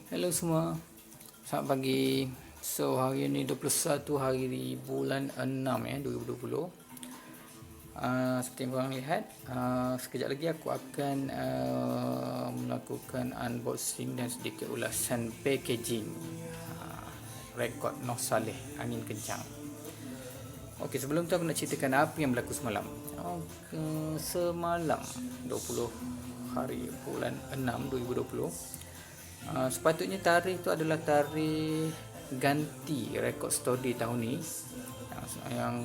Hello semua, selamat pagi. So hari ini 21 hari di bulan 6 2020. Seperti yang korang lihat, sekejap lagi aku akan melakukan unboxing dan sedikit ulasan packaging rekod Noh Saleh Angin Kencang. Okey, sebelum tu aku nak ceritakan apa yang berlaku semalam. Semalam 20 hari bulan 6 2020, sepatutnya tarikh tu adalah tarikh ganti rekod story tahun ni, yang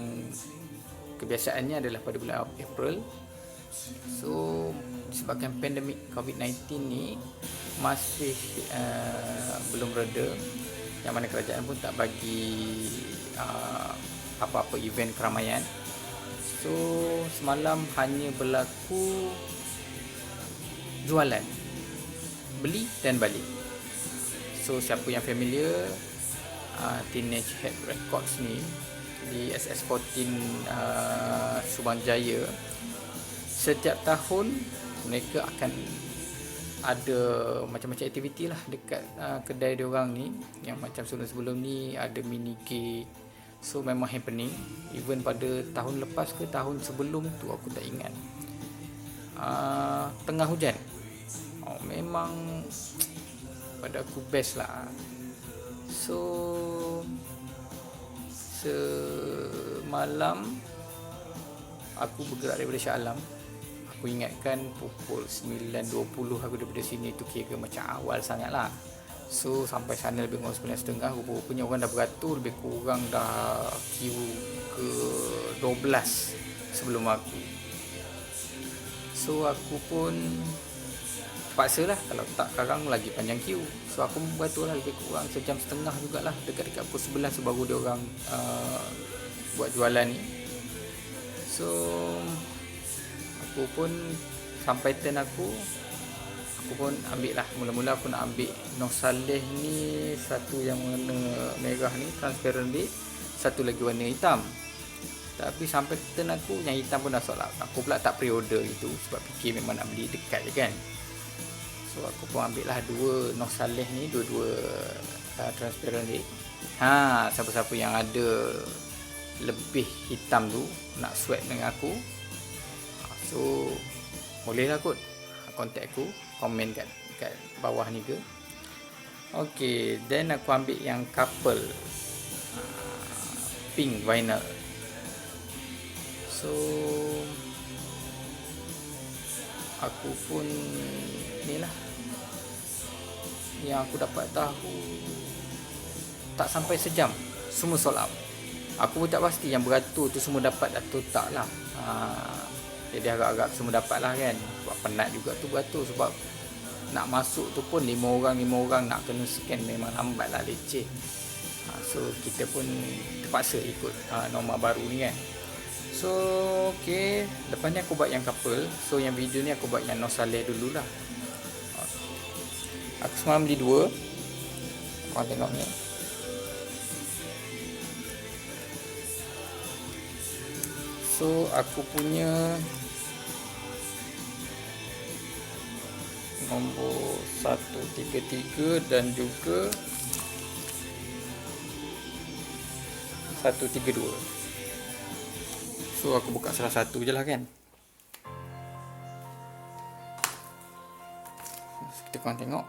kebiasaannya adalah pada bulan April. So disebabkan pandemik COVID-19 ni masih belum reda, yang mana kerajaan pun tak bagi apa-apa event keramaian. So semalam hanya berlaku jualan, beli dan balik. So siapa yang familiar Teenage Head Records ni di SS14 Subang Jaya, setiap tahun mereka akan ada macam-macam aktiviti lah dekat kedai diorang ni, yang macam sebelum-sebelum ni ada mini gig. So memang happening. Even pada tahun lepas ke tahun sebelum tu aku tak ingat, tengah hujan. Memang pada aku best lah. So semalam aku bergerak daripada Shah Alam. Aku ingatkan pukul 9.20 aku daripada sini tu, kira macam awal sangat lah. So sampai sana lebih kurang 9.30. Rupanya orang dah beratur, lebih kurang dah queue ke 12 sebelum aku. So aku pun terpaksa lah, kalau tak sekarang lagi panjang queue. So aku beratur lah lebih kurang sejam setengah jugalah, dekat-dekat pukul 11 baru dia orang buat jualan ni. So aku pun sampai turn aku pun ambil lah. Mula-mula aku nak ambil Noh Saleh ni, satu yang warna merah ni transparent bit, satu lagi warna hitam. Tapi sampai turn aku, yang hitam pun dah sold out. Aku pula tak pre-order itu sebab fikir memang nak beli dekat je kan. So aku pun ambil lah dua Noh Saleh ni, dua-dua transparent bit. Siapa-siapa yang ada lebih hitam tu nak sweat dengan aku, so bolehlah kot contact aku, komen kat bawah ni ke. Okay, then aku ambil yang couple pink vinyl. So aku pun ni lah, yang aku dapat tahu tak sampai sejam semua sold out. Aku pun tak pasti yang beratur tu semua dapat atau tak lah. Jadi agak-agak semua dapat lah kan. Sebab penat juga tu beratur, sebab nak masuk tu pun 5 orang nak kena scan, memang lambat lah, leceh. So kita pun terpaksa ikut norma baru ni kan. So okay, lepas ni aku buat yang couple. So yang video ni aku buat yang Noh Saleh dululah. Aku semalam beli dua, korang tengok ni. So aku punya nombor 133 dan juga 132. So aku buka salah satu je lah kan. Kita korang tengok,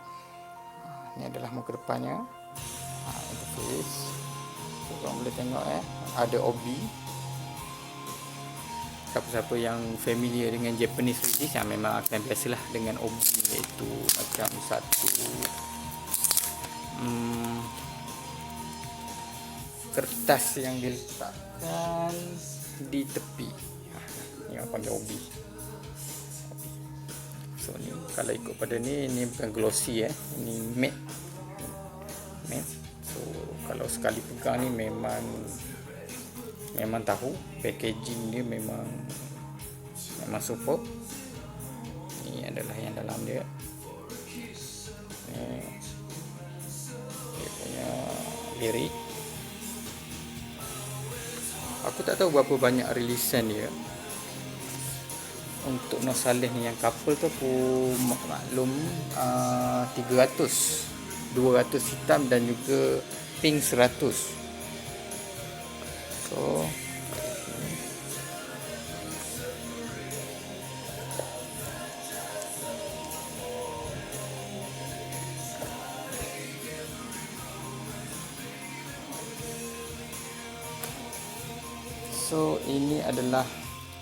ni adalah muka depannya, interface. So korang boleh tengok ada OB. Siapa-siapa yang familiar dengan Japanese release, yang memang akan biasalah dengan OB, iaitu macam satu kertas yang diletakkan di tepi, yang panggil OB. So ni kalau ikut pada ni bukan glossy, ini matte. So kalau sekali pegang ni memang tahu packaging dia memang superb. Ini adalah yang dalam dia. Dia punya lirik. Aku tak tahu berapa banyak rilisan dia. Untuk Noh Saleh ni yang couple tu aku maklum 300 200 hitam dan juga pink 100. So ini adalah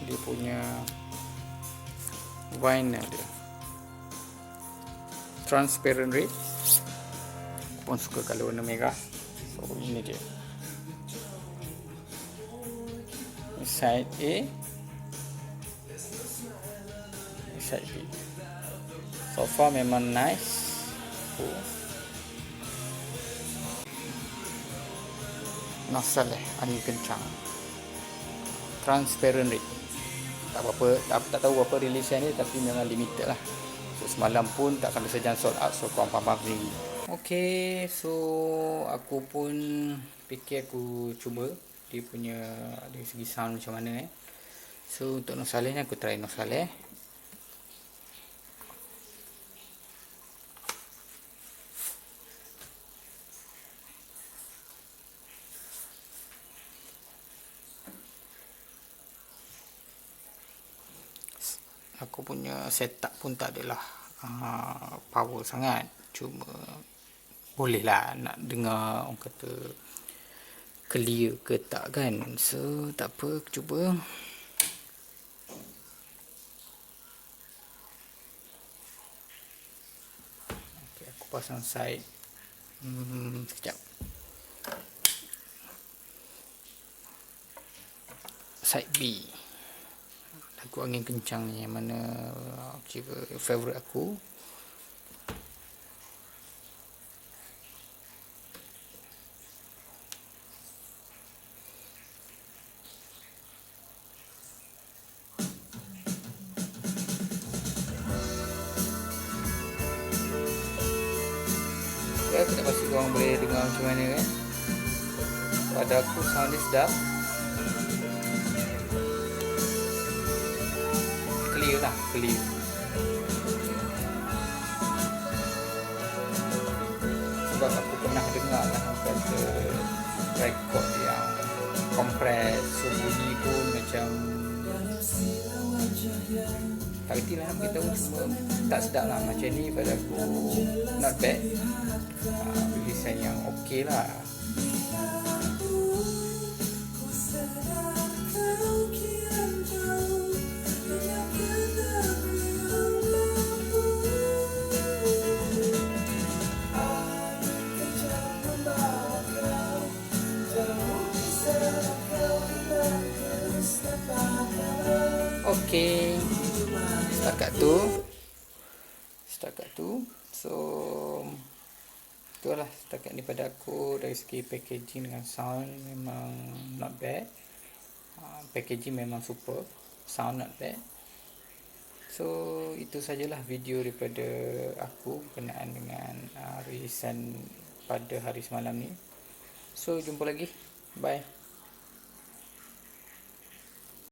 dia punya vinyl dia, transparent red. Aku pun suka kalau warna merah. So ini dia side A, side B. So far memang nice. Masalah angin kencang, transparent red. Tak apa-apa, tak tahu apa releasan ni, tapi memang limited lah. So semalam pun tak kena sejam sold out. So korang faham sendiri. Okay, so aku pun fikir aku cuba dia punya dari segi sound macam mana. So untuk No Saleh ni aku try No Saleh. Aku punya setup pun tak adalah power sangat, cuma boleh lah nak dengar orang kata clear ke tak kan. So tak apa, aku cuba. Okay, aku pasang side sekejap. Side B, lagu angin kencang ni, yang mana kira favourite aku. Ya, aku tak pasti korang boleh dengar macam mana kan. Pada aku sound dia sedap, clear lah, clear. Sebab aku pernah dengar lah kata record yang compress, so bunyi pun macam tak kerti lah nak beritahu, cuma tak sedap lah. Macam ni pada aku not bad, rilisan yang ok lah. Okey, setakat tu. So itulah setakat ni pada aku. Dari segi packaging dengan sound memang not bad. Packaging memang super, sound not bad. So itu sajalah video daripada aku berkenaan dengan rilisan pada hari semalam ni. So jumpa lagi, bye.